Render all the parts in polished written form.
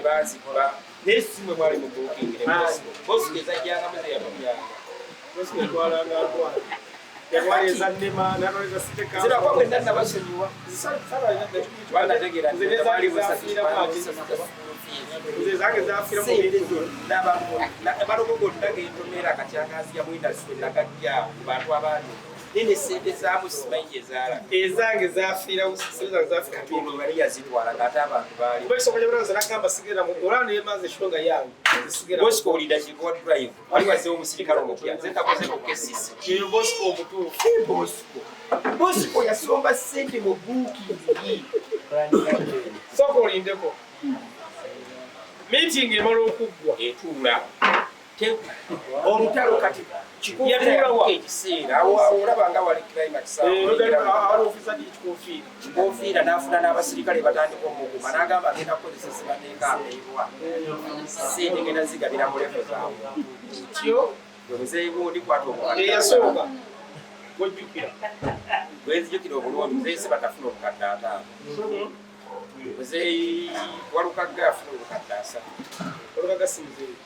Basi kwa nesimwe mwali mu booking boss kezajjanga muze yamuyanga boss kwalanga kwa yakwaleza ndema natoleza siteka zira kwa kwenda nabasonyiwa sala wala tegera nze mwali zafira musafira nze zange zafira mu bintu naba barogogo ndage ntomera katyakazi ya mwinda swe nakajja bantu abandi nene sente zamu simaije zala ezange zafira usisiza zafira katundu bali yazitwala ngata abantu bali bali sokoje baraza nakamba sigera mu Qur'an yemaze shonga yange sigera boss ko ulida chiko drive wali waze umusirikalo mupya zenta koze ko kesisi iyo boss ko butu boss ko yasomba sente mu booking soko ulindeko meeting emalo okugwa etula omutalo kati kikuyatula ekiseera awo olabanga wali climax kofiira n'afuna n'abasirikale batandika omuguma n'agamba agenda kukozesa sibateeka ameibwa sente ngenda zigabira mu levo zaamu kyo gwe muzeeyi gundi kwata eyasooka gwojjukira gwenzijukira obulungi muzeeyi si batafuna obukadde ataano muzeeyi walukagga afuna obukadde asatu olukagga si muzeeyi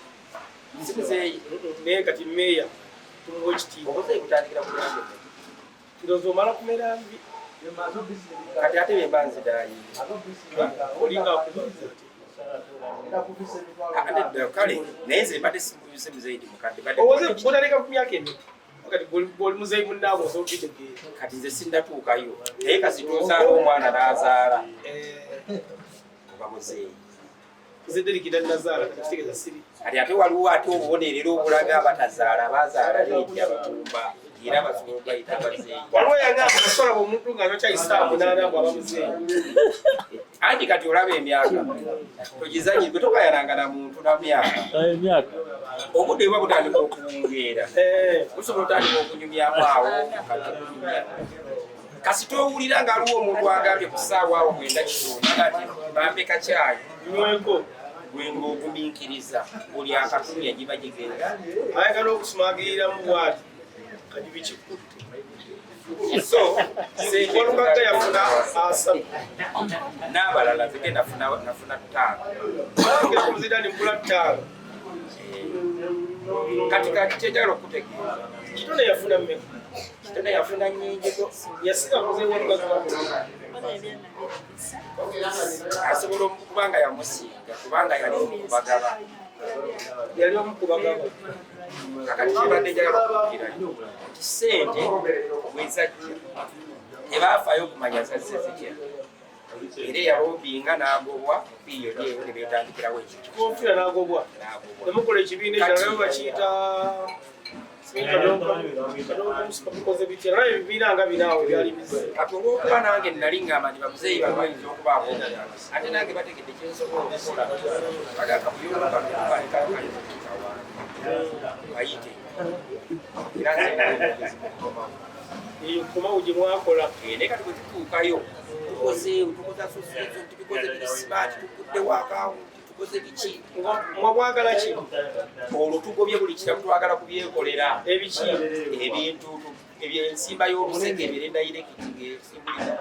si muzeeyi naye kati meeya tumuwa ekitiibwa omuzeeyi kutandikira ku myaka kirowooza omala kumera mbi kati ate bemba nzidaayi olinga kale naye nze mbadde simuyuse muzeeyi ndi mukadde owoze kutaleka ku myaka emi kati goli muzeeyi munnaabo osobola okitegeera kati nze sindatuukayo naye kasituusaala omwana n'azaala oba muzeeyi nze derikida nazaala kitegeeza siri kati ate waliwo ate obubonerero obulaga abatazaala bazaala leeti abagumba era basobola okbayita abazeeyi waliwo yangamba kasola omuntu nga nokyayisaamu n'anagwa aba muzeeyi anti kati olaba emyaka togizanyi gwe tokayananga na muntu na myaka obudde buba butandika okuwungeera busobola otandika okunyumyamu awo kasi towulira nga aliwo omuntu agambye ku ssaawa awo 9 kitonda nti bampe kacyayi nyweko gwenga ogumiikiriza buli akatumya giba gigenda ayagala okusumagiriramu bwati kati bikikutte so walukagga yafuna asatu n'abalala zike nafuna 5 nange kumuzidani mbula 5 kati kyenjagala okutegeeza kitone yafuna mmeka kitone yafuna nnyingi yasika muzeeyi walukagga asobola okubanga yamusinga kubanga yali omukubagaba yali omukubagaba kakati kibadde njagala okugira nti ssente bwezajja tebaafaayo okumanya zazze zitya era eyaloobinga n'agobwa biyo lyewo ne beetandikirawo ekyo konfira n'agobwa nemukola ekibiina ekirala bakiyita koze bitya naye ebibiina nga binaawe byali bize kati olw'okuba nange nali ngamba nti bamuzeeyi bano bayinza okubaako ate nange bategedde kyensobola okukola agakabuyobayite eyo kumawo gye mwakola naye kati bwe tutuukayo tukoze asosiation tubikoze biri smart tukuddewo akawunti tukoze biki mwagala ki olwo tugobye buli kiramu twagala kubyekolera ebiki ebintu ensimba y'olusenge ebirendayirekitigesimbulira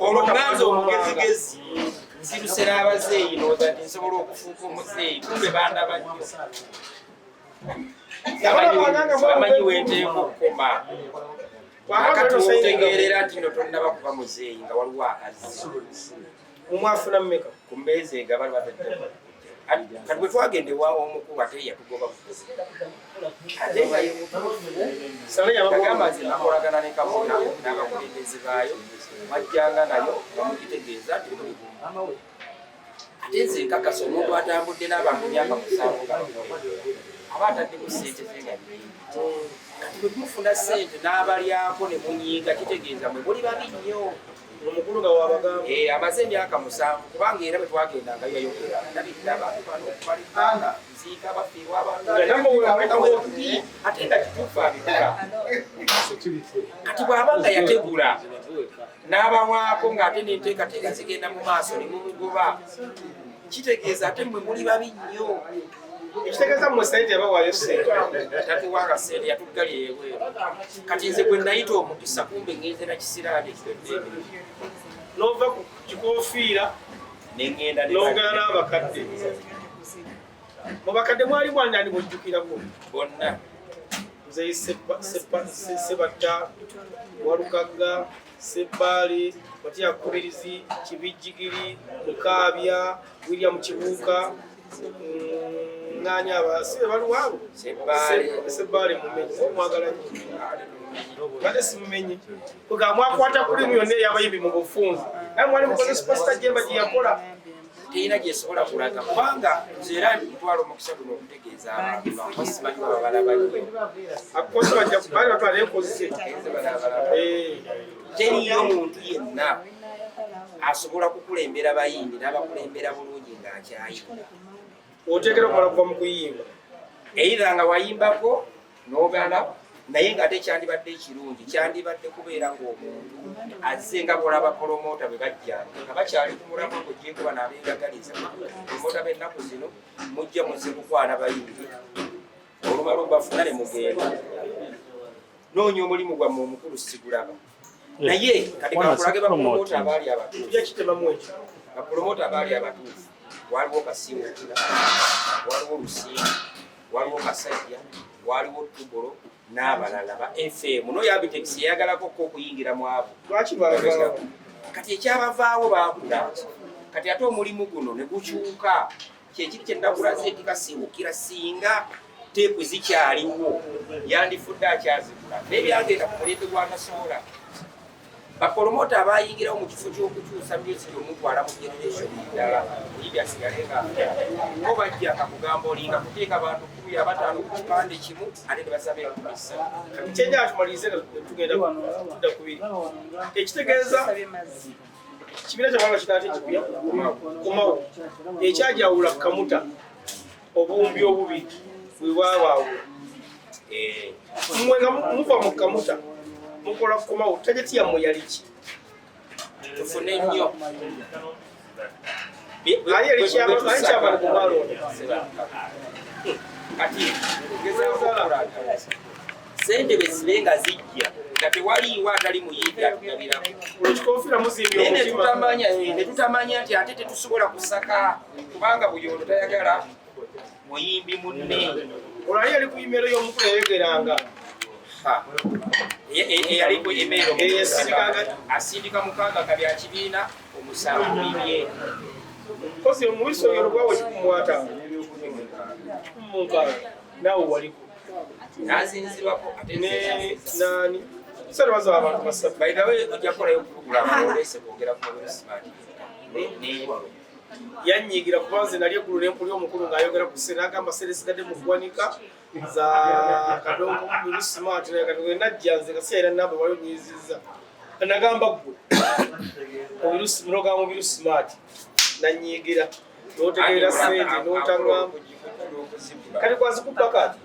olwo nganze omugezigezi nsiruse n'abazeeyi nooza nti nsobola okufuuka omuzeeyi kumbe bandaba nnyo bamanyi wenteeka okukoma akati otegeerera nti no tonnaba kuba muzeeyi nga waliwo akazi omwafuna mmeka ku mmeezi ega bali batadde kati bwe twagende ewawo omukulu ate yatugobwa ate nga ye mutugamba nze nakolagana ne kabona n'abakulembeze baayo mwajjanga nayo nga mugitegeeza nti muli bumu ate nze nkakasa omuntu atambudde n'abantu myaka 7 aba ataddemu ssente ze nga kati bwe mufuna ssente n'abalyako ne munyiiga kitegeeza mwe muli babi nnyo omukulu nga wabagamba amaze emyaka 7 kubanga era bwe twagendangayo yayogera ndabirira abantu bano okubalibanga nziika abafiirwa abantu ate nga kituufu abigula kati bw'abanga yategula n'abawako ng'ate n'enteekateeka zigenda mu maaso ne mumugoba kitegeeza ate mmwe muli babi nnyo ekitegeeza mmwe sente yabawaayo sente tatuwanga sente yatuggalya ebweru kati nze gwe nayita omukisa kumbe ngenze na kisiraani ekiwedde nova ku kikofiira nengenda n'ogenda n'abakadde mu bakadde mwali mwani bojjukirako bonna nze Sebatta Walukagga Sebbaale Matya Kubirizi Kibijjigiri Mukaabya William Kibuuka ng'ani abasibe baluwaabo Sebbaale mumenyi mwagala bade simumenyi kuga mwakwata kuli mu yonna ey'abayimbi mu bufunze naye mwali mukoze superstar Jemba gye yakola teyina gyesobola kulaga kubanga nze era ntwala omukisa guno okutegeeza abantu basimanyi baba balaba nnyo akozi bajja kubali batwala enkozese teriyo muntu yenna asobola kukulembera bayimbi n'abakulembera bulungi ng'akyayimba oteekera okumala kuva mu kuyimba era nga wayimbako n'ogaana naye nga ate kyandibadde ekirungi kyandibadde kubeera ng'omuntu azze nga bwolaba promota bwe bajjanga nga bakyali ku mulamwa gwejenkuba n'abeegagaliza promota b'ennaku zino mujja muze kukwana bayimbi olumala obafuna ne mugenda noonya omulimu gwamme omukulu sigulaba naye kati kakulage bapromota abaali abatuufu tujja kitemamu ekyo bapromota abaali abatuufu waliwo Kasiwukira waliwo Lusimbi waliwo Kasajja waliwo Tugolo n'abalala ba FM n'oyo Abitex yagalako okuyingira mu abo lwaki bava kati ekyabavaawo baakula kati ate omulimu guno ne gukyuka kyekiri kye ndakulaze eti Kasiwukira singa teepu zikyaliwo yandifudde akyazigula n'ebyagenda ku mulembe gwa Kasobola bapromota abayingirawo mu kifo ky'okukyusa music omutwala mu generation ddala oyimbi asigalenga ko bajja kakugamba olinga kuteeka bantu 15 ku kipande kimu ate ne basaba enkumisa kyenja atumalirize tugenda kudda kubiri ekitegeeza kibiina kyamanga kitaate kipya kumawo ekyajawula Kamuta obumbi obubiri bwebwabaawo mmwe nga muva mu Kamuta mukola kumawo tajeti yammwe yali ki tufune nnyo ali erikyabala kubalonda kati sente bwe zibe nga zijja nga tewaliiwo atali muyimbi atugabirako olwekikofiira muzimbye ne tutamanya nti ate tetusobola kusaka kubanga buli ono tayagala muyimbi munne olwali yali ku imero y'omukulu yayogeranga eyaliko emailo asindika mukaaga kabya kibiina omusanvu bibye kozi omuwiso oyo olwawe kikumwata mukaaga naawe waliko nazinzibwako ate nani sala baza abantu basatu bayidawe ojja kukolayo puroguramu olese kwogera ku smart yanyigira kubanze nali eggulu n'empuli omukulu ng'ayogera ku ssente n'agamba ssente sigadde mu ggwanika za Kadongo Mubiri Smart naye kati bwe najja nze nga siyalina namba wali onyizizza nagamba ggwe Mubiri Smart nanyigira n'otegeera ssente n'otangamba kati kwazikubba kati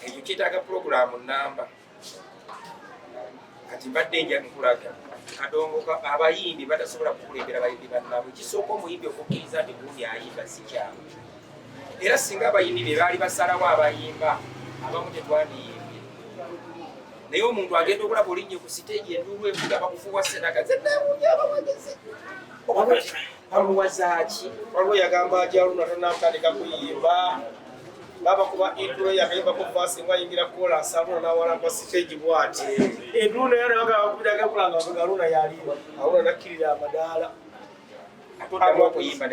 ekyo kyetaaga puroguramu namba kati mbadde nja nkulaga Kadongo abayimbi batasobola kukulembera bayimbi bannabwe kisooka omuyimbi okukkiriza nti gundi ayimba si kyamu era singa abayimbi be baali basalawo abayimba abamu tetwandiyimbye naye omuntu agenda okulaba olinnye ku siteegi enduulu evuga bakufuuwa senaka zennamunyabamagezi bamuwazaaki waliwo yagamba ajaluna tanamutandika kuyimba baba kuba endulo yakayimbaku vaasi ng'ayingira kolansi aluna n'awalamba siteegi bw'ati endulo naye bakubiragakulanga bavuga aluna yaliwa aluna nakkirira amadaala atoddamu okuyimba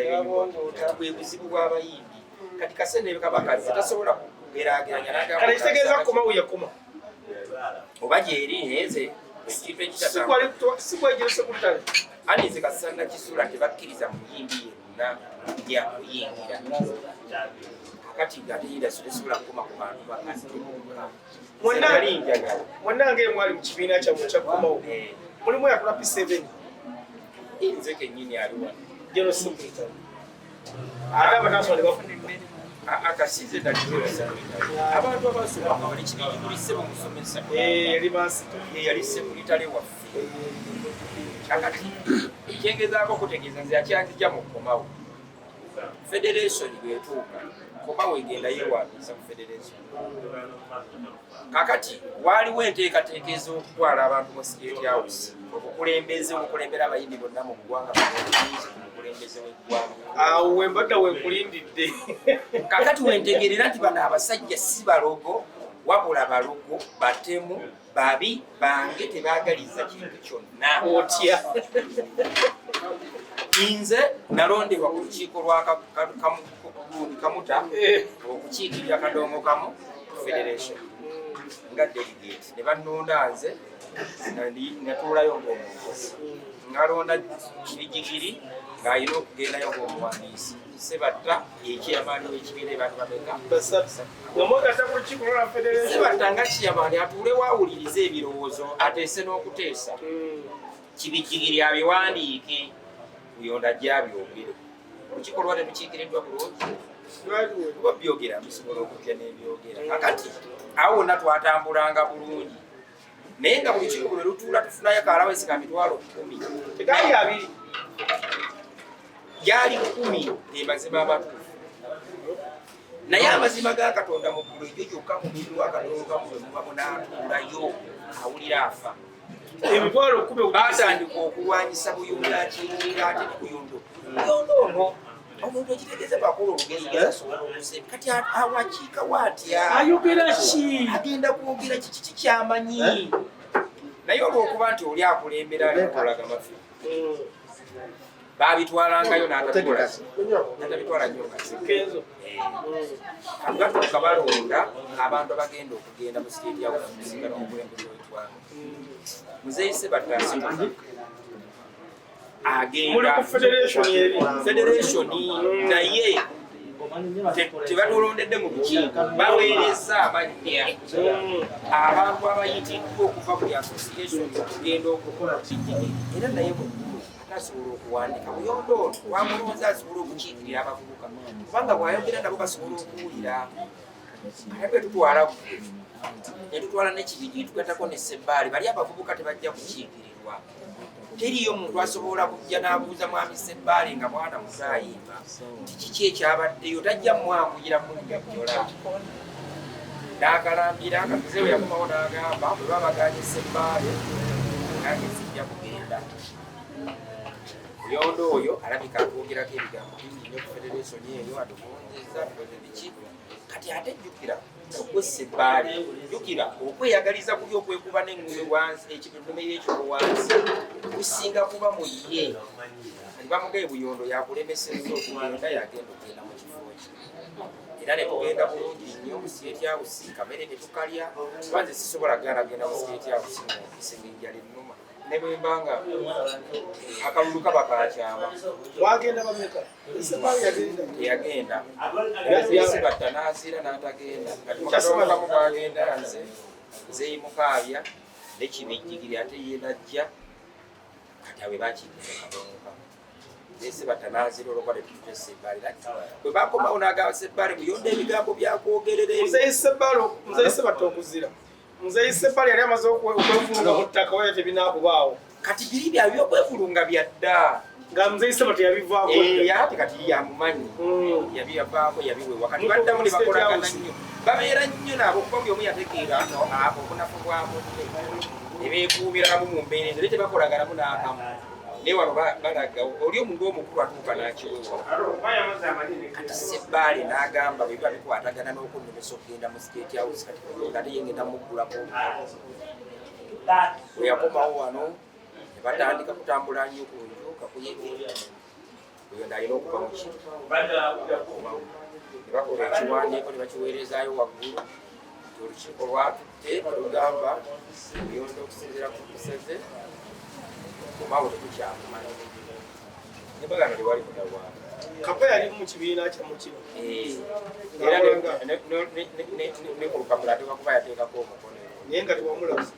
bwe buzibu bw'abayimbi kati kasene kabakazi tasobola kugeraageranya kati kitegeeza kukomawo yakoma oba gyeri neze ekintu sikwegirese ku ttale anize kasana kisula tebakkiriza muyimbi yenna yakuyingira kati gateyira sobola kukoma ku bantu mwenna ng'emwali mu kibiina kyammwe ekyakukomawo mulimu yakula P7 nze kennyini aliwa General Secretary ate abatasoma ne bafuna emmere akasize daliwesa abantu abasoma nga bali kibiina bulise bamusomesa yali maasita yali sekuritale waffe akati ekyengezaako okutegeeza nze akyanzija mu kukomawo federation bwetuuka kuba wegenda yeewandiisa ku federation. Kakati waaliwo enteekateeka ez'okutwala abantu mu State House okukulembera abayimbi bonna mu ggwanga omukulembeze w'eggwanga. Awo wembadda wenkulindidde. Kakati wentegerera nti bano abasajja si balogo wabula balogo batemu babi bange tebaagaliza kintu kyonna. Otya. Nze nalondebwa ku lukiiko lwa Kamuta okukiikirira Kadongo kamu federation nga delegate ne bannonda nze natuulayo ng'omukozi nalonda Kibijjigiri ng'alina okugendayo ng'omuwandiisi Sebatta ekiyamaani w'ekibiina bantu bameka Sebatta nga kiyamaani atuule waawuliriza ebirowoozo ateese n'okuteesa Kibijjigiri abiwandiike Buyonda gy'abyogere kukikolwa tetukiikiriddwa bulungi kuba byogera bisobola okutya n'ebyogera. Kakati awo wonna twatambulanga bulungi naye nga buli kimu bwe lutuula tufunayo kalawesi ka mitwalo 10 tegali 2 gyali 10 emazima amatuufu naye amazima ga Katonda mu ggulu ekyo kyokka mu bintu akatooka mu mubamu n'atuulayo awulira afa. Emitwalo 10 batandika okulwanyisa Buyonda akiyingira ate ne Buyondo ono omuntu ekitegeeza bakola olugezi gasobola okusemba kati awakiika watya ayogera ki agenda kwogera kiki kyamanyi naye olw'okuba nti oli akulembera alikolaga mafi babitwalangayo n'atabitwala nnyo kenzo agatuuka balonda abantu abagenda okugenda mu State House okusinga n'omukulembeze w'eggwanga. Muzeeyi Sebatta agenda federation naye tebatulondedde mu lukiiko baweereza amannya abantu abayitiddwa okuva buli association okugenda okukola era naye tasobola okuwandika Buyonda ono wamulonza asobola okukiikirira abavubuka kubanga bw'ayogera nabo basobola okuwulira ate bwe tutwala ne tutwala n'ekibiji tugatako ne Ssebaali bali abavubuka tebajja kukiikirirwa. Teriyo omuntu asobola kujja n'abuuza mwami Ssebaali nga mwana muzaayimba kiki ekyabaddeyo tajja mwanguyira munnyonnyola n'agalambira nga tuze we yakomawo n'agamba bwe babaganye Ssebaali nange sijja kugenda. Buyonda oyo alabika atwogerako ebigambo bingi nnyo ku federation eyo atugonzeza tukoze biki kati ate jjukira okwe Ssebaali jjukira okweyagaliza kuli okwekuba n'engume wansi ekibinume y'ekyo wansi kusinga kuba mu ye bamugaye Buyonda yakulemesezza okugenda yagenda okugenda mu kifo kye era ne tugenda bulungi nnyo mu State House kamere ne tukalya banze sisobola genda mu State House ngisenga enjala ennuma ne bwe mbanga akalulu kaba kakyama wagenda bameka Ssebaali yagenda Sebatta n'asiira n'atagenda kati mukasoma kamu bagenda nzeeyi mukaabya ne Kibijjigiri ate ye najja kati awe bakiikirira Kadongo kamu Sebatta n'aziira olwokuba tetutute Ssebaali bwe bakomawo n'agamba Ssebaali Buyonda ebigambo byakwogerera Muzeeyi Sebatta okuzira Muzeeyi Ssebaali yali amaze okwevulunga mu ttaka waya tebinaakubaawo kati biri byaby'okwevulunga byadda nga Muzeeyi Ssebatta yabivaako ate kati yamumanyi yabiyavaako yabiwewa kati baddamu ne bakolagana nnyo babeera nnyo nabo kuba buli omu yategeera abo obunafu bwa munne ne beekuumiramu mu mbeerera tebakolaganamu n'akamu naye wano balaga oli omuntu omukulu atuuka n'akiwewa kati Ssebaali n'agamba bwe biba bikwatagana n'okunnemesa okugenda mu State House kati Buyonda ate yengenda muggulako bwe yakomawo wano ne batandika kutambula nnyo ku njuuka kuyegera Buyonda alina okuva mu kino ne bakola ekiwandiiko ne bakiweerezaayo waggulu nti olukiiko lwatutte olugamba Buyonda okusinziira ku kuseze kumaawo tekukyakumanyi ne bagamba tewali kudawala Kapa yali mu kibiina kya mu kino era ne ku lupapula ateekakuba yateekako omukono naye nga tewamulaza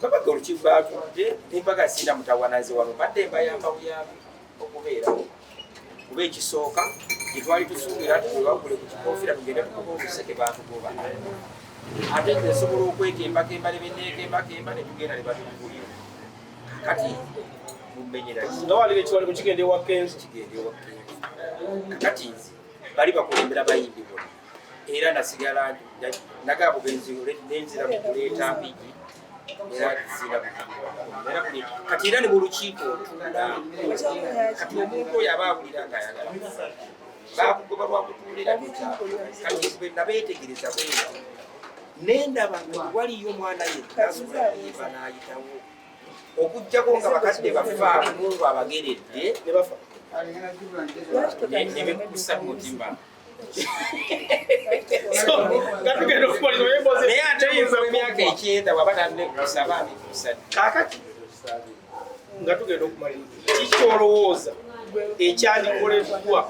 babaga olukiiko batudde n'embaga yasinda mutawanaze wano badde mbayamba buyambi okubeerawo kuba ekisooka gye twali tusuubira nti webakule ku kikoofira tugende tukuba obuseke batugoba ate nesobola okwekembakemba ne beneekembakemba ne tugenda ne batugulira kati mumenyera nga walira ekiwaliko kigenda ewa Kenzo kakati bali bakulembera bayimbi bonna era nasigala nagaa bugenzi nenzira mu kuleeta mpigi era zira kati era ne mu lukiiko otuula kati omuntu oyo aba awulira ng'ayagala baakugoba lwakutuulira kati bwe nabeetegereza bwenti nendaba waliyo omwana yekka asobola kuyimba n'ayitawo okuggyako nga bakadde bafa omuntu abageredde ne bekukusa mu mutima naye ate emyaka 9 waba nannekusa baamikusa kakati nga tugenda okumaliriza kikyolowooza ekyandikoleddwa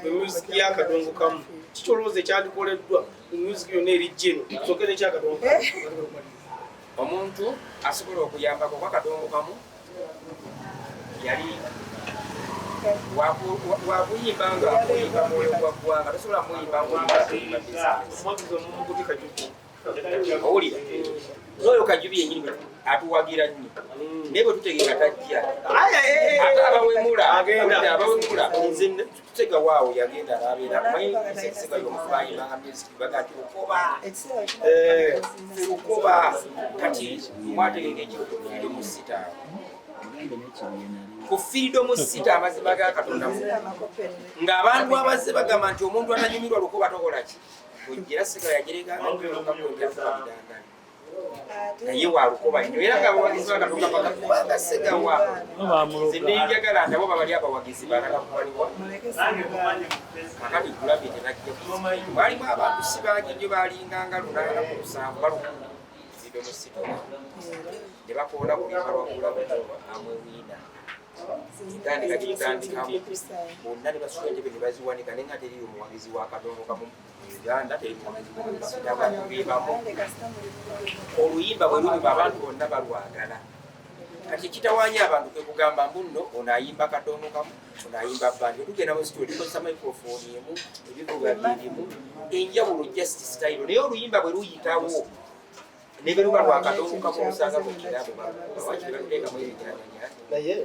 mu musiki y'akadongo kamu kikyolowooza ekyandikoleddwa mu musiki yonna erijjeno sokera ekyakadongo omuntu asobola okuyambako kwakadongo kamu yali wakuyimba nga akuyimba mwoyo gwa ggwanga tosobola muyimba ngaoyimba bizinesi owulira oyo Kajubi yenyini atuwagira nnyo naye bwe tutegeera tajja ate abawemula nze tutega waawo yagenda n'abeera mayisega y'omuntu bayimbanga music baga nti lukoba kati mwategeka ekikufiido mu sita ku freedom sita amazima ga Katonda ng'abantu abazze bagamba nti omuntu atanyumirwa lukoba tokola ki ojjera sigala yagireganga njakubaidandani naye walukoba nnyo era ng'abawagizi ba Katonda bakakubanga segawa nze nenjagala nti abo babali abawagizi balagakuwaliwa kakati kulabye tenajja walimu abantu sibangi nnyo balinganga lunana ku 7 baluku freedom sita ne bakoona kulimba lwakulamu amwewiina ntandika gitandikamu bonna ne basula entebe ne baziwanika naye nga teriyo omuwagizi wa kadongo kamu Uganda teri muwagizi wakulibamu oluyimba bwe luliba abantu bonna balwagala kati kitawaanya abantu kwe kugamba mbuno ono ayimba kadongo kamu ono ayimba bandi tugenda mu studio tukozesa microphone emu ebivuga birimu enjawulo just style naye oluyimba bwe luyitawo neberuba lwa kadongo kamu osanga mu kirabu wakiri baluteekamu ebinyanyanya naye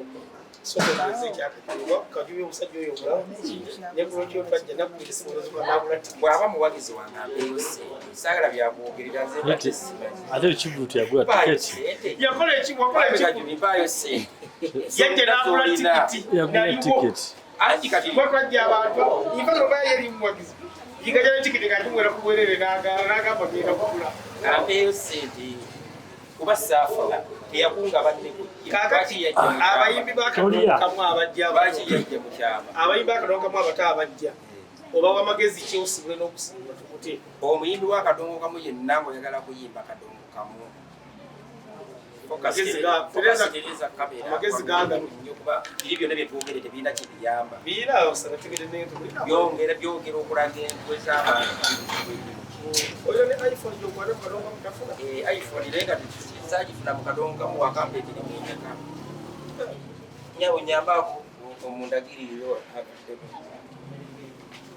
sotegereza ekyakatibwa Kajubi omusajja oyo omulamu nebulokyo twajja bw'aba muwagizi wange abeeyose saagala byakwogerera ate ekibuuti yagula tiketi yakola Kajubi mpaayo sente yajja n'agula tikiti yagula tiketi anti kati twajja abantu infa noba yeri muwagizi yigaja n'etikiti ng'akimuwera ku bwerere n'agamba genda kugula ampeeyo sente kuba saafula teyakunga banne kakati abayimbi bakadongo kamu abajja baki yajja mu kyama abayimbi bakadongo kamu abata abajja oba wamagezi kyosibwe n'okusiima tukute omuyimbi wa kadongo kamu yenna ng'oyagala kuyimba kadongo kamu amagezi ganga nnyo kuba biri byonna byetwogere tebirina kibiyamba byongera okulaga enkwe z'abantu oyo ne iPhone gyokwata mu kadongo mutafuna iPhone lenga tukizagifuna mu kadongo kamu wakambe tiri mwinyaka nyawo nyambako omundagiriro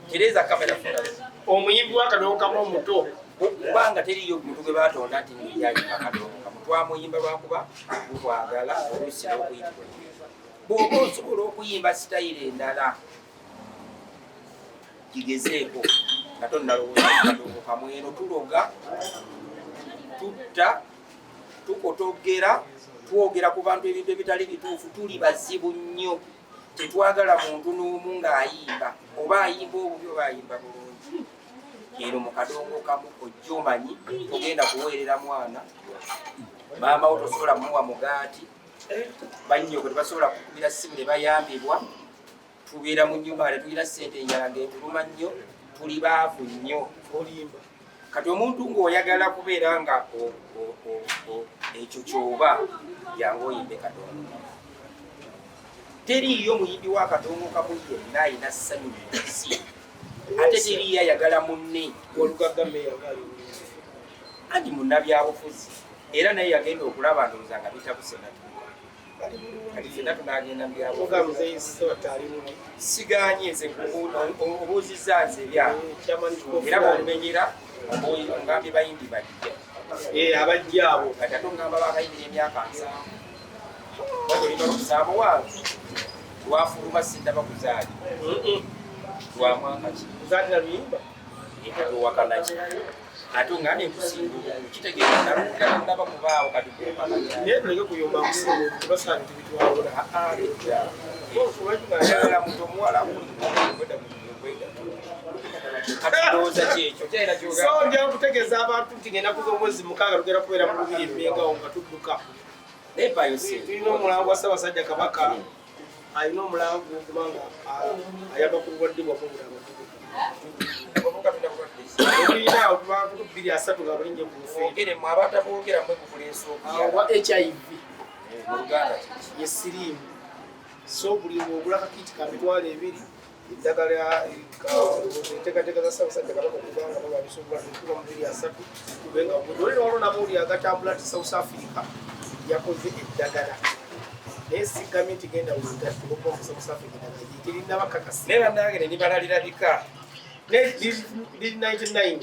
kireza kamera funa omuyimbi wa kadongo kamu omuto kubanga teriyo muntu gwe batonda nti yayimba kadongo kamu twamuyimba lwakuba butwagala oluusi n'okuyitibwa bw'oba osobola okuyimba sitayire endala kigezeeko nga tonnalowooza kadongo kamu eno tuloga tutta tukotogera twogera ku bantu ebintu ebitali bituufu tuli bazibu nnyo tetwagala muntu n'omu ng'ayimba oba ayimba obubi oba ayimba bulungi eno mu kadongo kamu ojja omanyi togenda kuweerera mwana maama wo tosobola muwa mugaati bannyoko tebasobola kukubira ssimu ne bayambibwa tubeera mu nnyumba nga tetulina ssente enjala ng'etuluma nnyo tuli baavu nnyo olimba kati omuntu ng'oyagala kubeera nga ekyo kyoba yange oyimbe kadongo teriiyo muyimbi wa kadongo kamu yenna ayina ssanyu mu nsi ate teriiyo ayagala munne olugagga meyagali anti munnabyabufuzi era naye yagenda okulaba ndowooza nga bitabuse natuka kati fenna tunagenda mubyabuzeyisibataalimubi siganye nze obuuzizza nze ebyange era bwolumenyera ngambye bayimbi bajja abajja abo kati ate ongamba bakayimbira emyaka 7 olimba n'okusamba wange lwafuluma sindaba kuzaali wa mwaka ki Uzalira Luyimba wakanachi ate ngane kusinga kitegeeza nalunga ndaba kubaawo kati naye tuleke kuyomba kusinga tubasaana tubitwawula aa muntu omuwala katulowooza kyekyo kyayina kyoga so njala okutegeeza abantu nti ng'ennaku z'omwezi mukaaga tugenda kubeera mu lubiri emmengawo nga tudduka neepayo sente tulina omulango wa Ssaabasajja Kabaka alina omulango kubanga ayamba ku bulwadde bwaffe obulinawo tuba 2-3 nga bulinye ku bufeeri ogere mwe abantu aboogera mwe kukuleesa wa HIV mu Luganda ye siriimu so buli ogula kakiiti ka mitwalo 2 eddagala enteekateeka za Ssaabasajja Kabaka okubanga babalisobola okuba mu 2-3 kubenga olina waliwo namawulire agatambula ti South Africa yakoze eddagala naye sigamye nti genda wulutatuloba mu South Africa eddagala gyekirinda bakakasi naye bannange ne nibalalirabika liri 99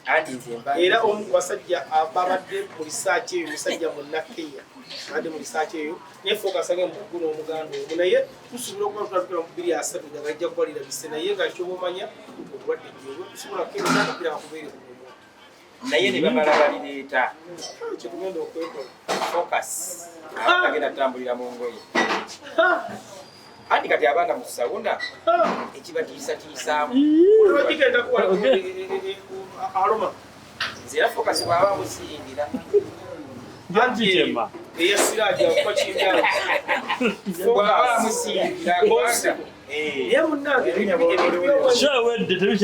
andi nze era omu ku basajja babadde mu risaaki eyo musajja munnakeya abadde mu risaaki eyo naye fokasange mukugu n'omuganda omu naye tusobola okuba tutatukira mu 2-3 eddagala lijja kubalira bise naye nga kyoba omanya obulwadde gyobwe tusobola kukeereza akapira kakubeere ku mumwa naye ne bamala balireeta kyetugenda okwekola focus agenda kutambulira mu ngoye andi kati abaana mu sawuna ekibatiisatiisaamu olwagigenda kuwala aloma nze era focus bwaba musiyingira Njagitema. eyasiraja kuba kimbyawo bwaba musiyingira ye munnange Sure, wedde tebikya